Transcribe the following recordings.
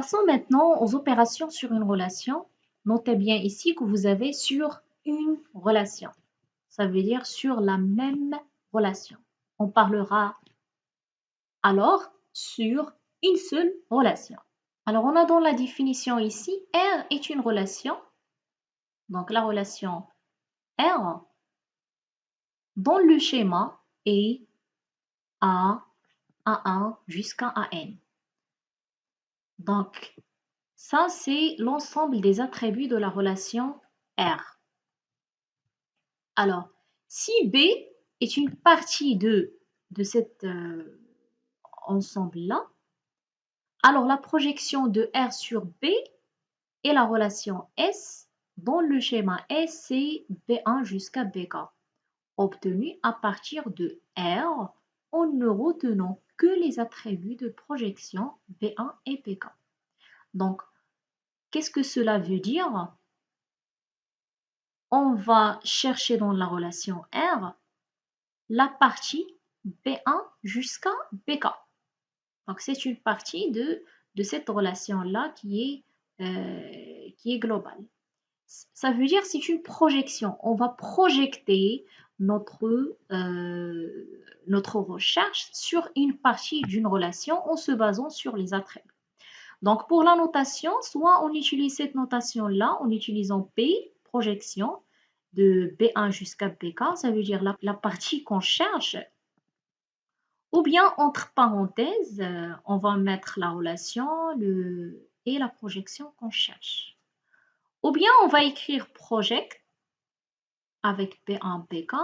Passons maintenant aux opérations sur une relation. Notez bien ici que vous avez sur une relation. Ça veut dire sur la même relation. On parlera alors sur une seule relation. Alors, on a dans la définition ici, R est une relation. Donc, la relation R, dans le schéma, est A1 jusqu'à AN. Donc, ça, c'est l'ensemble des attributs de la relation R. Alors, si B est une partie de cet ensemble-là, alors la projection de R sur B est la relation S dont le schéma S, c'est B1 jusqu'à BK, obtenu à partir de R en ne retenant que les attributs de projection B1 et BK. Donc, qu'est-ce que cela veut dire? On va chercher dans la relation R la partie B1 jusqu'à BK. Donc, c'est une partie de cette relation-là qui est globale. Ça veut dire que c'est une projection. On va projeter notre recherche sur une partie d'une relation en se basant sur les attributs. Donc, pour la notation, soit on utilise cette notation-là en utilisant P, projection, de B1 jusqu'à BK, ça veut dire la partie qu'on cherche, ou bien entre parenthèses, on va mettre la relation et la projection qu'on cherche. Ou bien on va écrire project avec B1, BK,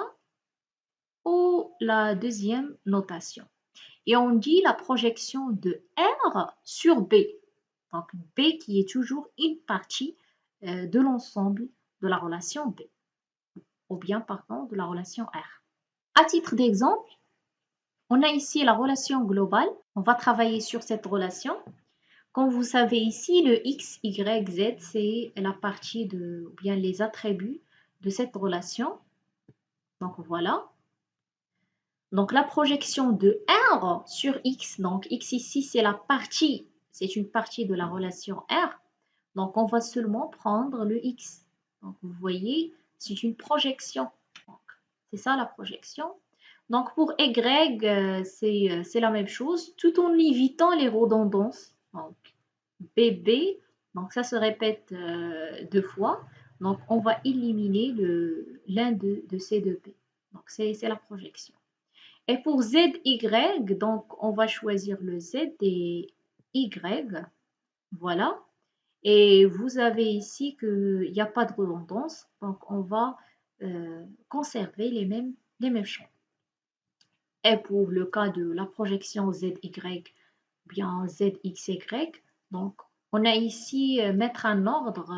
ou la deuxième notation. Et on dit la projection de R sur B. Donc B qui est toujours une partie de l'ensemble de la relation B. Ou bien, pardon, de la relation R. À titre d'exemple, on a ici la relation globale. On va travailler sur cette relation. Comme vous savez ici, le X, Y, Z, c'est la partie ou bien les attributs de cette relation. Donc voilà. Donc la projection de R sur X, donc X ici, c'est une partie de la relation R. Donc on va seulement prendre le X. Donc vous voyez, c'est une projection. C'est ça la projection. Donc pour Y, c'est la même chose, tout en évitant les redondances. Donc BB, donc ça se répète deux fois. Donc on va éliminer l'un de ces deux B. Donc c'est la projection. Et pour ZY, donc on va choisir le Z et Y. Voilà. Et vous avez ici qu'il n'y a pas de redondance. Donc on va conserver les mêmes champs. Et pour le cas de la projection ZY, bien ZXY, donc on a ici mettre un ordre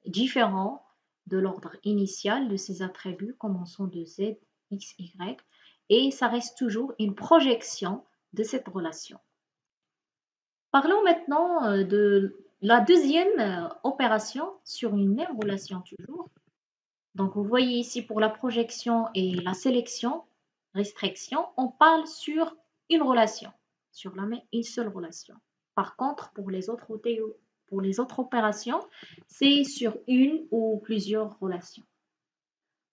différent de l'ordre initial de ces attributs commençant de Z, X, Y, et ça reste toujours une projection de cette relation. Parlons maintenant de la deuxième opération sur une même relation toujours. Donc vous voyez ici pour la projection et la sélection, restriction, on parle sur une relation, sur une seule relation. Par contre, pour les autres opérations, c'est sur une ou plusieurs relations.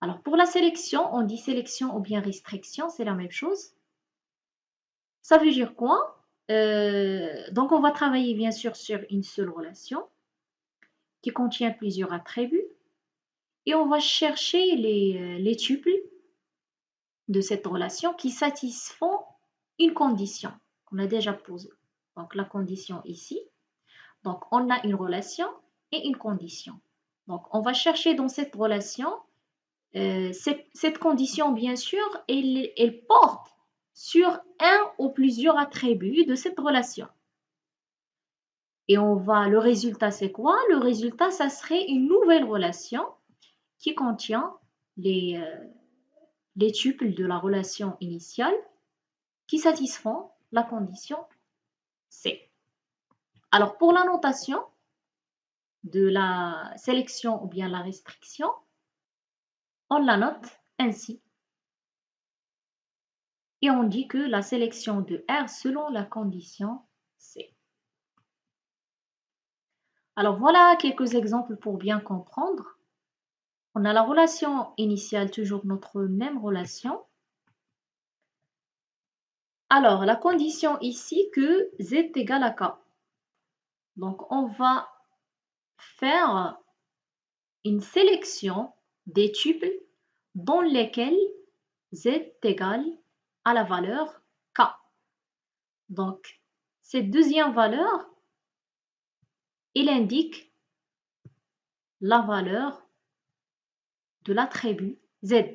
Alors pour la sélection, on dit sélection ou bien restriction, c'est la même chose. Ça veut dire quoi? Donc on va travailler bien sûr sur une seule relation qui contient plusieurs attributs et on va chercher les tuples de cette relation qui satisfont une condition qu'on a déjà posée. Donc la condition ici. Donc on a une relation et une condition. Donc on va chercher dans cette relation, cette condition bien sûr, elle porte sur un ou plusieurs attributs de cette relation. Et le résultat c'est quoi? Le résultat ça serait une nouvelle relation qui contient les tuples de la relation initiale qui satisfont la condition C. Alors pour la notation de la sélection ou bien la restriction, on la note ainsi. Et on dit que la sélection de R selon la condition C. Alors voilà quelques exemples pour bien comprendre. On a la relation initiale, toujours notre même relation. Alors, la condition ici que z est égal à k. Donc, on va faire une sélection des tuples dans lesquels z est égal à la valeur k. Donc, cette deuxième valeur, il indique la valeur de l'attribut z.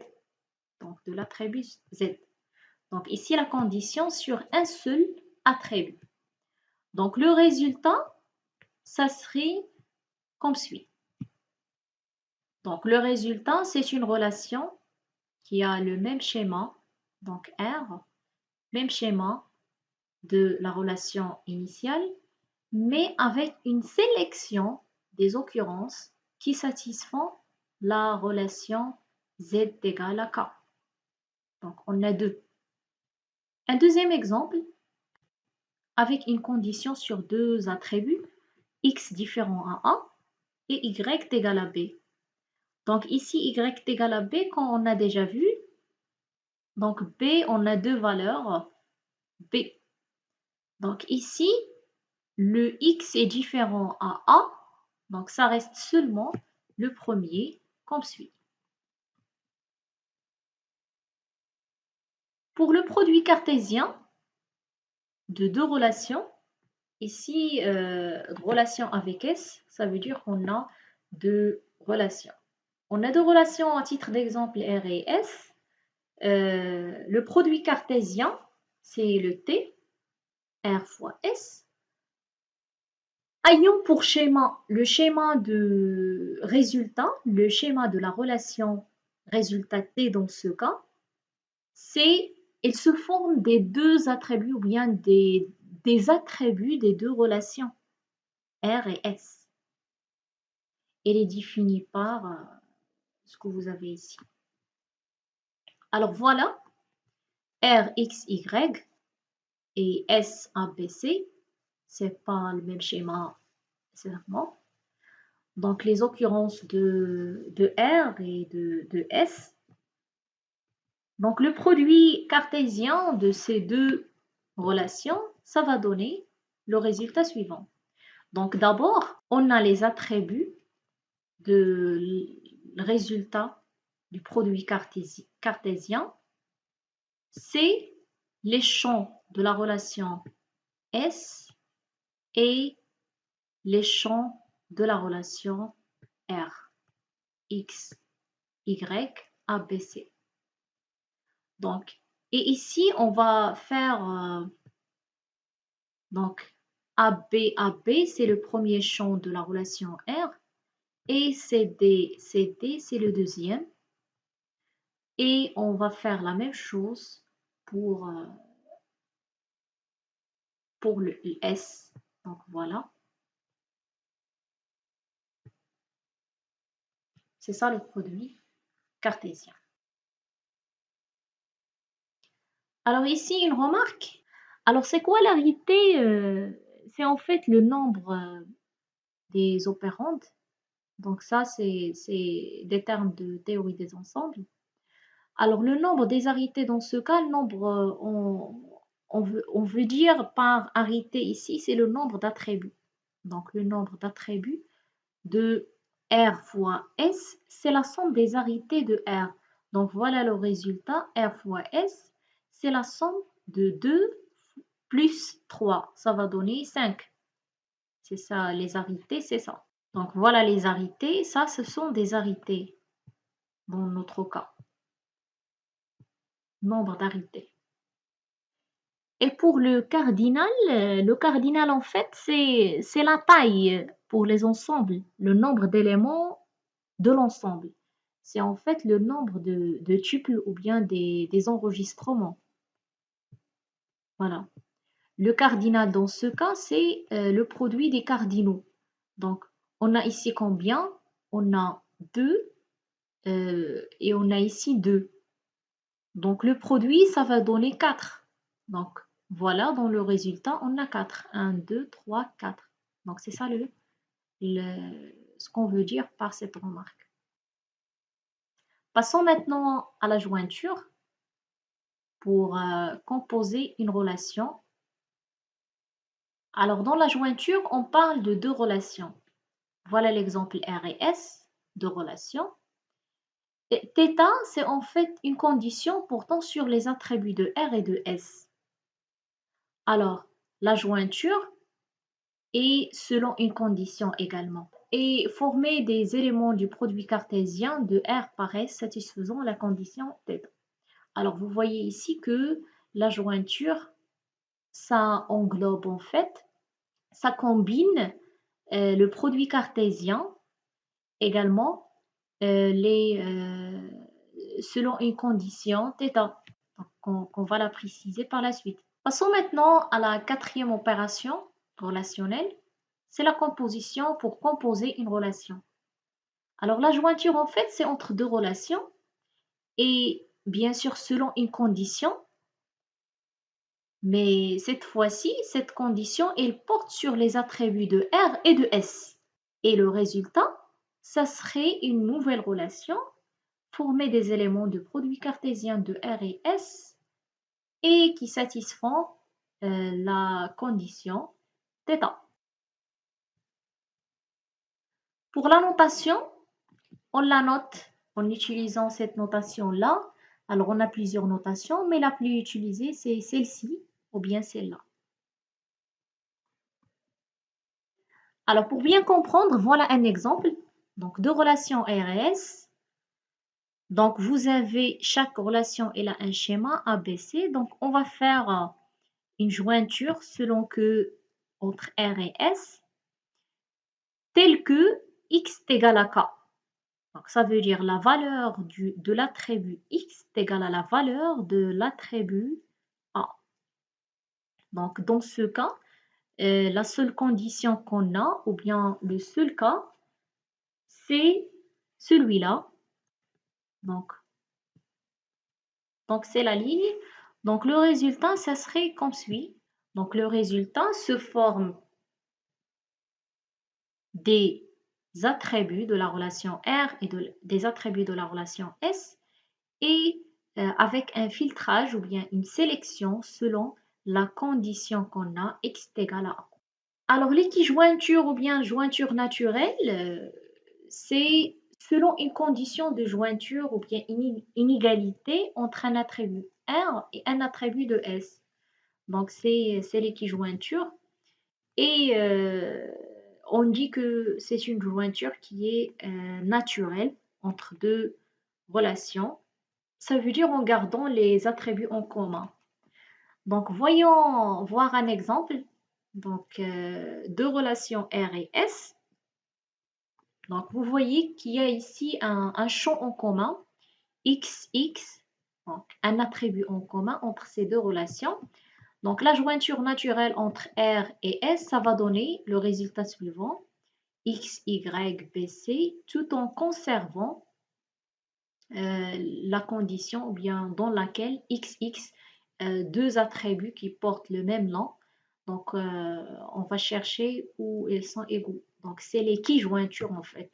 Donc, de l'attribut z. Donc, ici, la condition sur un seul attribut. Donc, le résultat, ça serait comme suit. Donc, le résultat, c'est une relation qui a le même schéma, donc R, même schéma de la relation initiale, mais avec une sélection des occurrences qui satisfont la relation Z égale à K. Donc, on a deux. Un deuxième exemple, avec une condition sur deux attributs, x différent à A et y égale à B. Donc ici, y égale à B, quand on a déjà vu, donc B, on a deux valeurs B. Donc ici, le x est différent à A, donc ça reste seulement le premier comme suit. Pour le produit cartésien de deux relations, ici, relation avec S, ça veut dire qu'on a deux relations. On a deux relations à titre d'exemple R et S. Le produit cartésien, c'est le T, R fois S. Ayons pour schéma le schéma de résultat, le schéma de la relation résultat T dans ce cas, il se forme des deux attributs ou bien des attributs des deux relations R et S. Elle est définie par ce que vous avez ici. Alors voilà, R, X, Y et S, A, B, C, c'est pas le même schéma nécessairement. Donc les occurrences de R et de S. Donc le produit cartésien de ces deux relations, ça va donner le résultat suivant. Donc d'abord, on a les attributs de résultat du produit cartésien. C'est les champs de la relation S et les champs de la relation R, X, Y, A, B, C. Donc, et ici, on va faire donc AB, c'est le premier champ de la relation R, et CD, CD, c'est le deuxième. Et on va faire la même chose pour le S. Donc voilà. C'est ça le produit cartésien. Alors ici, une remarque. Alors c'est quoi l'arité? C'est en fait le nombre des opérandes. Donc ça, c'est des termes de théorie des ensembles. Alors le nombre des arités dans ce cas, le nombre, on veut dire par arité ici, c'est le nombre d'attributs. Donc le nombre d'attributs de R fois S, c'est la somme des arités de R. Donc voilà le résultat, R fois S, c'est la somme de 2 plus 3. Ça va donner 5. C'est ça, les arités, c'est ça. Donc voilà les arités, ça ce sont des arités dans notre cas. Nombre d'arités. Et pour le cardinal en fait, c'est la taille pour les ensembles, le nombre d'éléments de l'ensemble. C'est en fait le nombre de tuples ou bien des enregistrements. Voilà. Le cardinal dans ce cas, c'est le produit des cardinaux. Donc, on a ici combien? On a 2 et on a ici 2. Donc, le produit, ça va donner 4. Donc, voilà, dans le résultat, on a 4. 1, 2, 3, 4. Donc, c'est ça ce qu'on veut dire par cette remarque. Passons maintenant à la jointure pour composer une relation. Alors, dans la jointure, on parle de deux relations. Voilà l'exemple R et S, deux relations. Et θ, c'est en fait une condition portant sur les attributs de R et de S. Alors, la jointure est selon une condition également. Et former des éléments du produit cartésien de R par S satisfaisant la condition θ. Alors, vous voyez ici que la jointure, ça englobe en fait, ça combine le produit cartésien également selon une condition θ, qu'on va la préciser par la suite. Passons maintenant à la quatrième opération relationnelle, c'est la composition pour composer une relation. Alors la jointure en fait c'est entre deux relations et bien sûr selon une condition, mais cette fois-ci cette condition elle porte sur les attributs de R et de S. Et le résultat, ça serait une nouvelle relation former des éléments de produit cartésien de R et S et qui satisfont la condition θ. Pour la notation, on la note en utilisant cette notation-là. Alors, on a plusieurs notations, mais la plus utilisée, c'est celle-ci ou bien celle-là. Alors, pour bien comprendre, voilà un exemple. Donc, deux relations R et S. Donc, vous avez chaque relation, elle a un schéma ABC. Donc, on va faire une jointure selon que entre R et S, telle que X est égal à K. Donc, ça veut dire la valeur de l'attribut X est égale à la valeur de l'attribut A. Donc, dans ce cas, la seule condition qu'on a, ou bien le seul cas, c'est celui-là. Donc c'est la ligne. Donc, le résultat, ça serait comme suit. Donc, le résultat se forme des attributs de la relation R et des attributs de la relation S et avec un filtrage ou bien une sélection selon la condition qu'on a X est égal à A. Alors l'équijointure ou bien jointure naturelle, c'est selon une condition de jointure ou bien une inégalité entre un attribut R et un attribut de S. Donc c'est l'équijointure et on dit que c'est une jointure qui est naturelle entre deux relations. Ça veut dire en gardant les attributs en commun. Donc, voyons voir un exemple. Donc, deux relations R et S. Donc, vous voyez qu'il y a ici un champ en commun, XX, donc un attribut en commun entre ces deux relations. Donc, la jointure naturelle entre R et S, ça va donner le résultat suivant, X, Y, B, C, tout en conservant la condition ou bien dans laquelle XX, deux attributs qui portent le même nom. Donc, on va chercher où ils sont égaux. Donc, c'est l'équijointure en fait.